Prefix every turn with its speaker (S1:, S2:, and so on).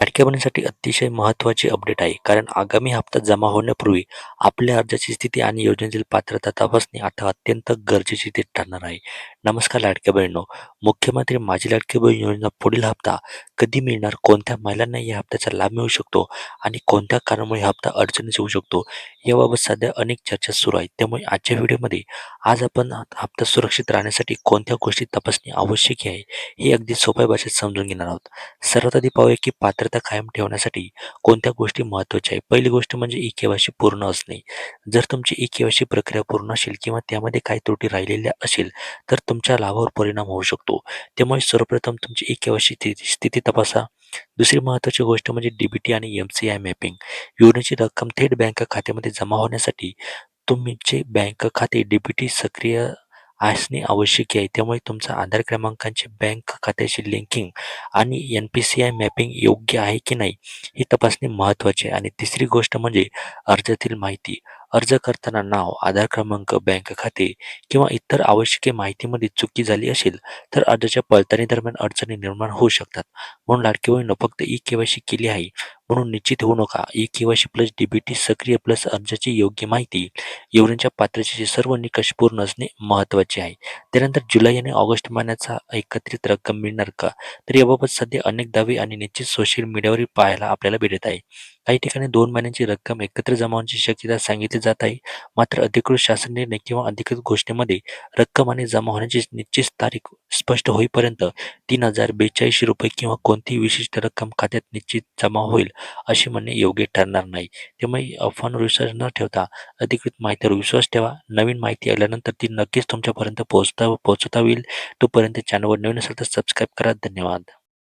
S1: लाडक्या बहिणीसाठी अतिशय महत्त्वाची अपडेट आहे. कारण आगामी हप्ता जमा होण्यापूर्वी आपल्या अर्जाची स्थिती आणि योजनेतील पात्रता तपासणे आता अत्यंत गरजेची ते ठरणार आहे. नमस्कार लाडक्या बहिणींनो, मुख्यमंत्री माझी लाडकी बहीण योजना पुढील हप्ता कधी मिळणार, कोणत्या महिलांना या हप्त्याचा लाभ मिळू शकतो आणि कोणत्या कारणामुळे हा हप्ता अडचणीत येऊ शकतो, याबाबत सध्या अनेक चर्चा सुरू आहेत. त्यामुळे आजच्या व्हिडिओमध्ये आज आपण हप्ता सुरक्षित राहण्यासाठी कोणत्या गोष्टी तपासणे आवश्यक आहे, हे अगदी सोप्या भाषेत समजून घेणार आहोत. सर्वात आधी पाहूया की पात्रता कायम ठेवण्यासाठी कोणत्या गोष्टी महत्त्वाच्या आहे. पहिली गोष्ट म्हणजे ई-के-वाय-सी पूर्ण असणे. जर तुमची ई-के-वाय-सी प्रक्रिया पूर्ण असेल किंवा त्यामध्ये काही त्रुटी राहिलेल्या असेल तर तुमच्या लाभावर परिणाम होऊ शकतो. त्यामुळे सर्वप्रथम तुमची ई-के-वाय-सी स्थिती तपासा. दुसरी महत्त्वाची गोष्ट म्हणजे डी-बी-टी आणि एम-सी-आय मॅपिंग. योजनेची रक्कम थेट बँक खात्यामध्ये जमा होण्यासाठी तुमचे बँक खाते डी-बी-टी सक्रिय असणे आवश्यक आहे. त्यामुळे तुमचा आधार क्रमांकाचे बँक खात्याशी लिंकिंग आणि एन-पी-सी-आय मॅपिंग योग्य आहे की नाही ही तपासणी महत्त्वाची आहे. आणि तिसरी गोष्ट म्हणजे अर्जातील माहिती. अर्ज करताना नाव, आधार क्रमांक, बँक खाते किंवा इतर आवश्यक माहितीमध्ये चुकी झाली असेल तर अर्जाच्या पडताळणी दरम्यान अडचणी निर्माण होऊ शकतात. म्हणून लाडकी बहीण फक्त ई-के-वाय-सी केली आहे म्हणून निश्चित होऊ नका. ई-के-वाय-सी प्लस डी-बी-टी सक्रिय प्लस अर्जाची योग्य माहिती, योजनेच्या पात्रतेचे सर्व निकष पूर्ण असणे महत्त्वाचे आहे. त्यानंतर जुलै आणि ऑगस्ट महिन्याचा एकत्रित रक्कम मिळणार का, तर याबाबत सध्या अनेक दावे आणि निश्चित सोशल मीडियावरील पाहायला आपल्याला भेटत आहे. काही ठिकाणी 2 महिन्यांची रक्कम एकत्र जमा होण्याची शक्यता सांगितली जात आहे. मात्र अधिकृत शासन निर्णय किंवा अधिकृत घोषणेमध्ये रक्कम आणि जमा होण्याची निश्चित तारीख स्पष्ट होईपर्यंत ₹3042 किंवा कोणतीही विशिष्ट रक्कम खात्यात निश्चित जमा होईल असे म्हणणे योग्य ठरणार नाही. त्यामुळे अफवांवर विश्वास न ठेवता अधिकृत माहितीवर विश्वास ठेवा. नवीन माहिती आल्यानंतर ती नक्कीच तुमच्यापर्यंत पोहोचवता येईल. तोपर्यंत चॅनलवर नवीन असेल तर सबस्क्राईब करा. धन्यवाद.